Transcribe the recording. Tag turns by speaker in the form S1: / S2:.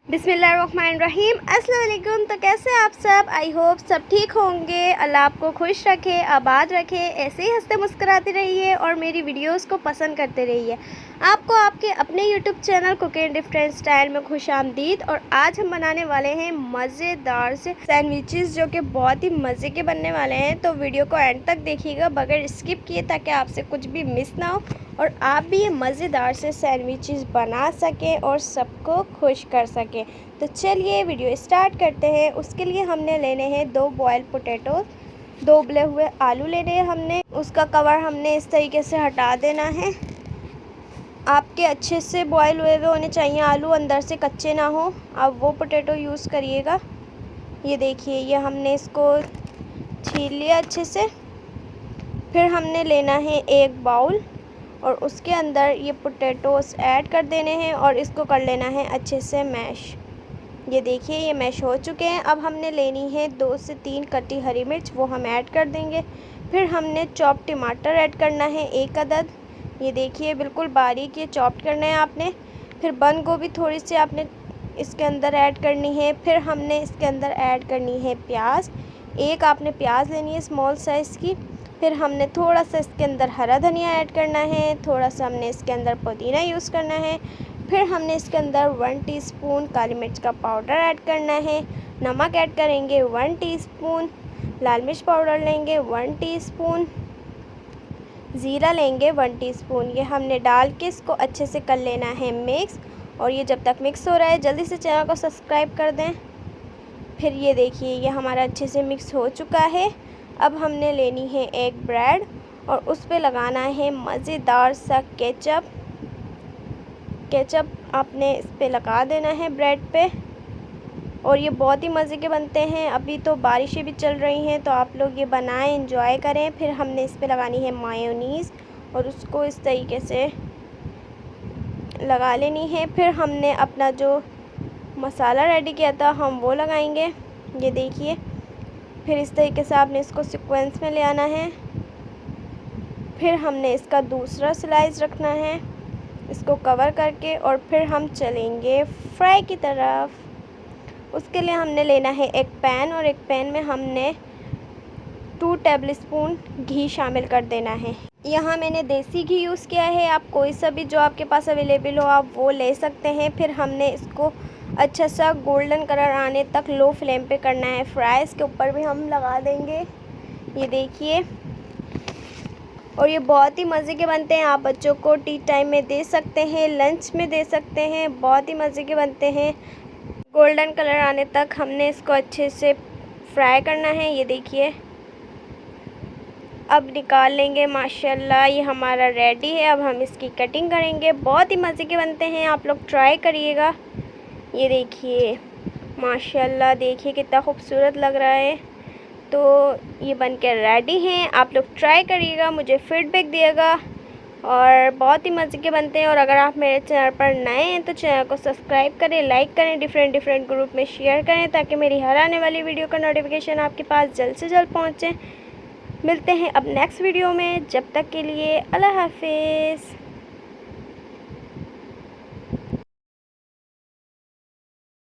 S1: बिस्मिल्लाहिर्रहमानिर्रहीम। अस्सलाम वालेकुम। तो कैसे आप सब? आई होप सब ठीक होंगे। अल्लाह आपको खुश रखे, आबाद रखे, ऐसे ही हंसते मुस्कुराते रहिए और मेरी वीडियोस को पसंद करते रहिए। आपको आपके अपने YouTube channel cooking different style में खुश आमदीद। और आज हम बनाने वाले हैं मज़ेदार से सैंडविचेस जो कि बहुत ही मज़े के बनने वाले हैं। तो वीडियो को एंड तक देखिएगा बगैर स्किप किए, ताकि आपसे कुछ भी मिस ना हो और आप भी ये मज़ेदार से सैंडविचेस बना सकें और सबको खुश कर सकें। तो चलिए वीडियो स्टार्ट करते हैं। उसके लिए हमने लेने हैं 2 बॉयल पोटैटो, 2 उबले हुए आलू लेने हैं हमने। उसका कवर हमने इस तरीके से हटा देना है। आपके अच्छे से बॉयल हुए होने चाहिए आलू, अंदर से कच्चे ना हो। आप वो पोटैटो यूज़ करिएगा। ये देखिए, ये हमने इसको छील लिया अच्छे से। फिर हमने लेना है एक बाउल और उसके अंदर ये पोटैटोस ऐड कर देने हैं और इसको कर लेना है अच्छे से मैश। ये देखिए, ये मैश हो चुके हैं। अब हमने लेनी है 2 से 3 कटी हरी मिर्च, वो हम ऐड कर देंगे। फिर हमने चॉप टमाटर ऐड करना है 1 अदद। ये देखिए, बिल्कुल बारीक ये चॉप करना है आपने। फिर बंद गोभी थोड़ी सी आपने इसके अंदर ऐड करनी है। फिर हमने इसके अंदर ऐड करनी है प्याज, 1 आपने प्याज लेनी है स्मॉल साइज़ की। फिर हमने थोड़ा सा इसके अंदर हरा धनिया ऐड करना है, थोड़ा सा हमने इसके अंदर पुदीना यूज़ करना है। फिर हमने इसके अंदर 1 टीस्पून काली मिर्च का पाउडर ऐड करना है। नमक ऐड करेंगे 1 टीस्पून, लाल मिर्च पाउडर लेंगे 1 टीस्पून, ज़ीरा लेंगे 1 टीस्पून। ये हमने डाल के इसको अच्छे से कर लेना है मिक्स। और ये जब तक मिक्स हो रहा है, जल्दी से चैनल को सब्सक्राइब कर दें। फिर ये देखिए, ये हमारा अच्छे से मिक्स हो चुका है। अब हमने लेनी है एक ब्रेड और उस पे लगाना है मज़ेदार सा केचप। केचप आपने इस पे लगा देना है ब्रेड पे। और ये बहुत ही मज़े के बनते हैं। अभी तो बारिशें भी चल रही हैं, तो आप लोग ये बनाएं, एंजॉय करें। फिर हमने इस पे लगानी है मायोनीज़ और उसको इस तरीके से लगा लेनी है। फिर हमने अपना जो मसाला रेडी किया था हम वो लगाएंगे। ये देखिए, फिर इस तरीके से आपने इसको सीक्वेंस में ले आना है। फिर हमने इसका दूसरा स्लाइस रखना है इसको कवर करके, और फिर हम चलेंगे फ्राई की तरफ। उसके लिए हमने लेना है एक पैन और एक पैन में हमने 2 टेबलस्पून घी शामिल कर देना है। यहाँ मैंने देसी घी यूज़ किया है। आप कोई सा भी जो आपके पास अवेलेबल हो आप वो ले सकते हैं। फिर हमने इसको अच्छा सा गोल्डन कलर आने तक लो फ्लेम पे करना है फ्राई। इसके ऊपर भी हम लगा देंगे। ये देखिए, और ये बहुत ही मज़े के बनते हैं। आप बच्चों को टी टाइम में दे सकते हैं, लंच में दे सकते हैं। बहुत ही मज़े के बनते हैं। गोल्डन कलर आने तक हमने इसको अच्छे से फ्राई करना है। ये देखिए, अब निकाल लेंगे। माशाल्लाह, ये हमारा रेडी है। अब हम इसकी कटिंग करेंगे। बहुत ही मज़े के बनते हैं, आप लोग ट्राई करिएगा। ये देखिए, माशाल्लाह, देखिए कितना खूबसूरत लग रहा है। तो ये बनके रेडी हैं। आप लोग ट्राई करिएगा, मुझे फीडबैक दिएगा। और बहुत ही मज़े के बनते हैं। और अगर आप मेरे चैनल पर नए हैं तो चैनल को सब्सक्राइब करें, लाइक करें, डिफरेंट ग्रुप में शेयर करें, ताकि मेरी हर आने वाली वीडियो का नोटिफिकेशन आपके पास जल्द से जल्द पहुँचे। मिलते हैं अब नेक्स्ट वीडियो में। जब तक के लिए अल्लाह हाफिज़।